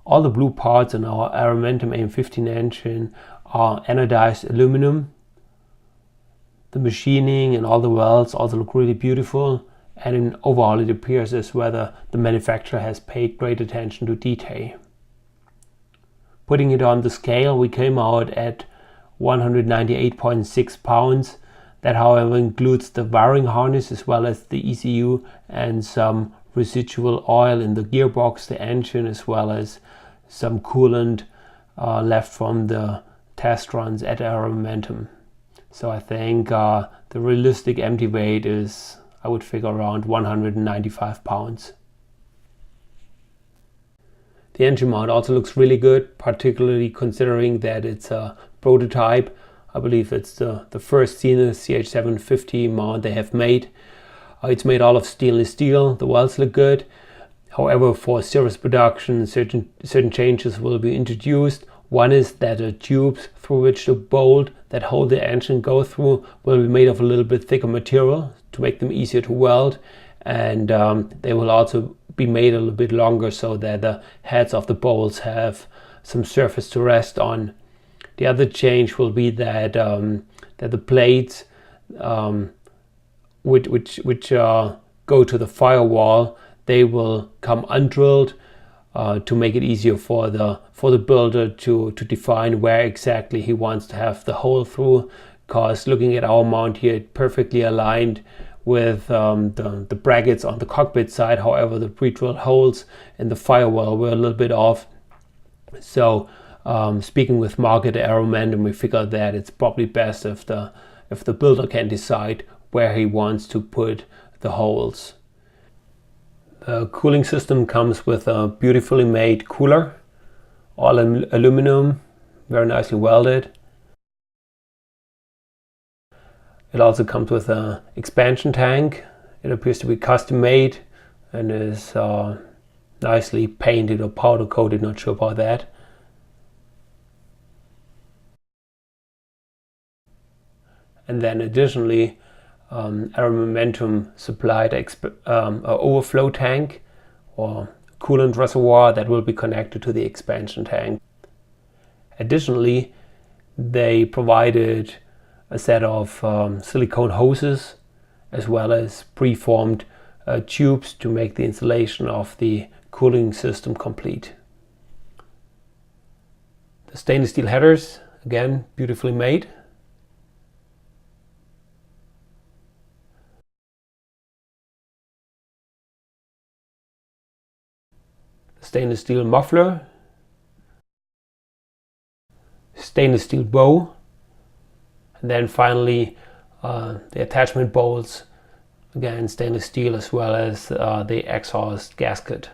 All the blue parts in our AeroMomentum AM15 engine are anodized aluminum. The machining and all the welds also look really beautiful, and overall it appears as whether the manufacturer has paid great attention to detail. Putting it on the scale, we came out at 198.6 pounds. That, however, includes the wiring harness as well as the ECU and some residual oil in the gearbox, the engine, as well as some coolant left from the test runs at AeroMomentum. So I think the realistic empty weight is, I would figure, around 195 pounds. The engine mount also looks really good, particularly considering that it's a prototype. I believe it's the first Zenith CH750 mount they have made. It's made all of stainless steel. The welds look good. However, for serious production, certain changes will be introduced. One is that the tubes through which the bolt that hold the engine go through will be made of a little bit thicker material to make them easier to weld, and they will also be made a little bit longer so that the heads of the bolts have some surface to rest on. The other change will be that that the plates which go to the firewall, they will come undrilled to make it easier for the builder to define where exactly he wants to have the hole through. Because looking at our mount here, it perfectly aligned with the brackets on the cockpit side. However, the pre-drilled holes in the firewall were a little bit off. So speaking with Mark at AeroMomentum, we figured that it's probably best if the builder can decide where he wants to put the holes. The cooling system comes with a beautifully made cooler, all aluminum, very nicely welded. It also comes with an expansion tank. It appears to be custom made and is nicely painted or powder coated, not sure about that. And then additionally, AeroMomentum supplied an overflow tank or coolant reservoir that will be connected to the expansion tank. Additionally, they provided a set of silicone hoses as well as preformed tubes to make the installation of the cooling system complete. The stainless steel headers, again, beautifully made. Stainless steel muffler, stainless steel bow, and then finally the attachment bolts, again stainless steel, as well as the exhaust gasket.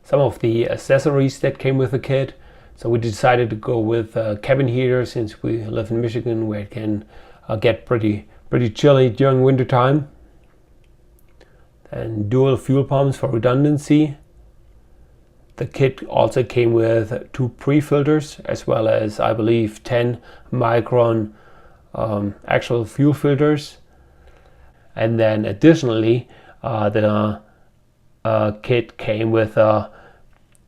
Some of the accessories that came with the kit, so we decided to go with a cabin heater since we live in Michigan, where it can get pretty chilly during winter time. And dual fuel pumps for redundancy. The kit also came with 2 pre-filters as well as, I believe, 10 micron actual fuel filters. And then additionally, the kit came with a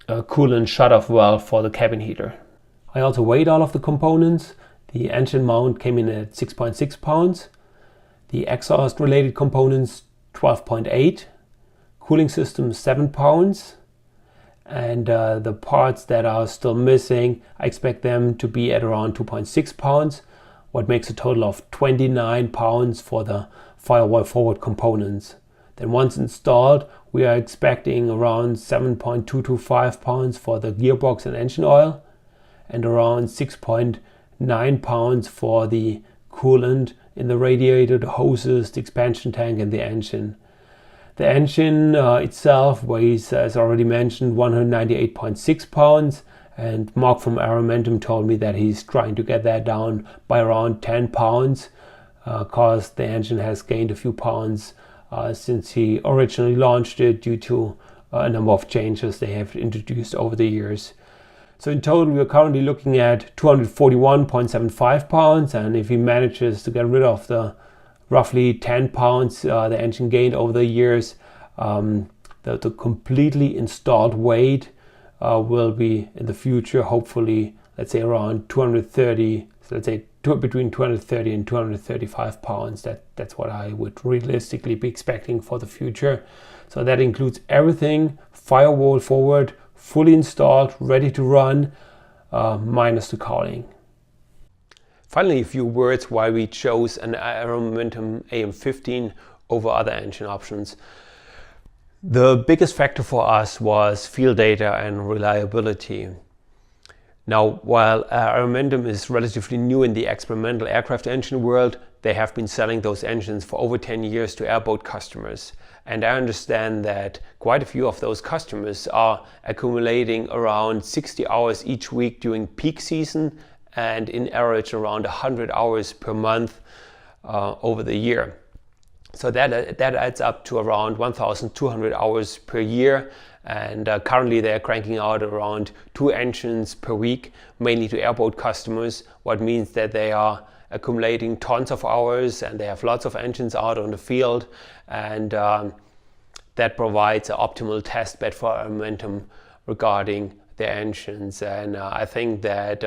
coolant shut-off valve for the cabin heater. I also weighed all of the components. The engine mount came in at 6.6 pounds. The exhaust related components 12.8, cooling system 7 pounds, and the parts that are still missing, I expect them to be at around 2.6 pounds, what makes a total of 29 pounds for the Firewall forward components. Then once installed, we are expecting around 7.225 pounds for the gearbox and engine oil, and around 6.9 pounds for the coolant in the radiator, the hoses, the expansion tank, and the engine. The engine itself weighs, as already mentioned, 198.6 pounds, and Mark from AeroMomentum told me that he's trying to get that down by around 10 pounds because the engine has gained a few pounds since he originally launched it due to a number of changes they have introduced over the years. So in total, we are currently looking at 241.75 pounds, and if he manages to get rid of the roughly 10 pounds the engine gained over the years, the completely installed weight will be in the future, hopefully, let's say around 230, so let's say between 230 and 235 pounds. That's what I would realistically be expecting for the future. So that includes everything, firewall forward, fully installed, ready to run, minus the cowling. Finally, a few words why we chose an AeroMomentum AM15 over other engine options. The biggest factor for us was field data and reliability. Now, while AeroMomentum is relatively new in the experimental aircraft engine world, they have been selling those engines for over 10 years to airboat customers. And I understand that quite a few of those customers are accumulating around 60 hours each week during peak season, and in average around 100 hours per month over the year. So that adds up to around 1,200 hours per year, and currently they're cranking out around 2 engines per week, mainly to airboat customers, what means that they are accumulating tons of hours and they have lots of engines out on the field, and that provides an optimal test bed for AeroMomentum regarding their engines. And I think that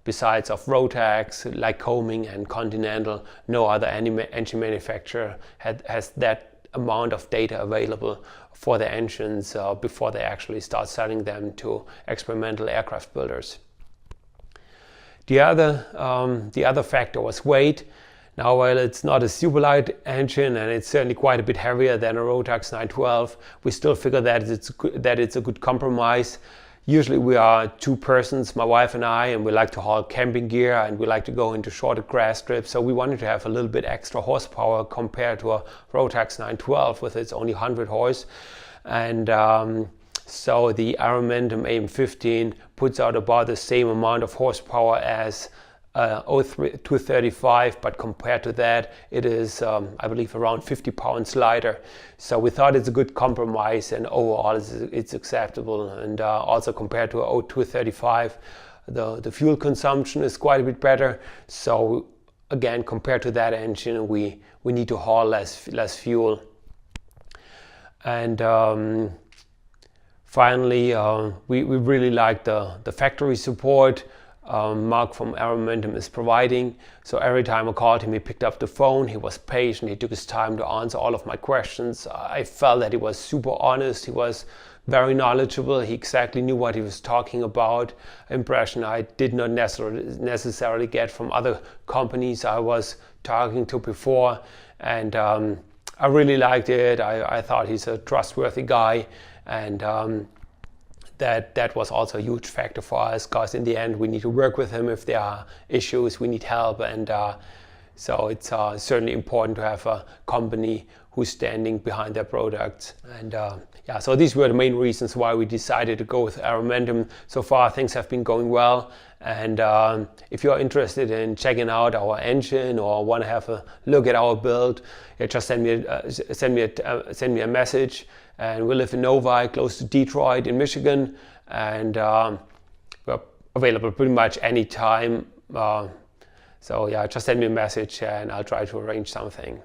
besides of Rotax, like Coaming and Continental, no other engine manufacturer has that amount of data available for their engines before they actually start selling them to experimental aircraft builders. The other factor was weight. Now, while it's not a super light engine and it's certainly quite a bit heavier than a Rotax 912, we still figure that it's a good compromise. Usually we are 2 persons, my wife and I, and we like to haul camping gear and we like to go into shorter grass strips. So we wanted to have a little bit extra horsepower compared to a Rotax 912 with its only 100 horse. And so the AeroMomentum AM15 puts out about the same amount of horsepower as 235, but compared to that, it is, I believe, around 50 pounds lighter. So we thought it's a good compromise, and overall it's acceptable. And also compared to a 235, the fuel consumption is quite a bit better. So again, compared to that engine, we need to haul less fuel. And finally, we really like the factory support Mark from AeroMomentum is providing. So every time I called him, he picked up the phone, he was patient, he took his time to answer all of my questions. I felt that he was super honest, he was very knowledgeable, he exactly knew what he was talking about. Impression I did not necessarily get from other companies I was talking to before. And I really liked it. I thought he's a trustworthy guy, and that was also a huge factor for us, because in the end we need to work with him if there are issues, we need help, and so it's certainly important to have a company who's standing behind their products. And yeah, so these were the main reasons why we decided to go with AeroMomentum. So far things have been going well, and if you're interested in checking out our engine or want to have a look at our build, just send me a message. And we live in Novi, close to Detroit in Michigan, and we're available pretty much any time. So yeah, just send me a message and I'll try to arrange something.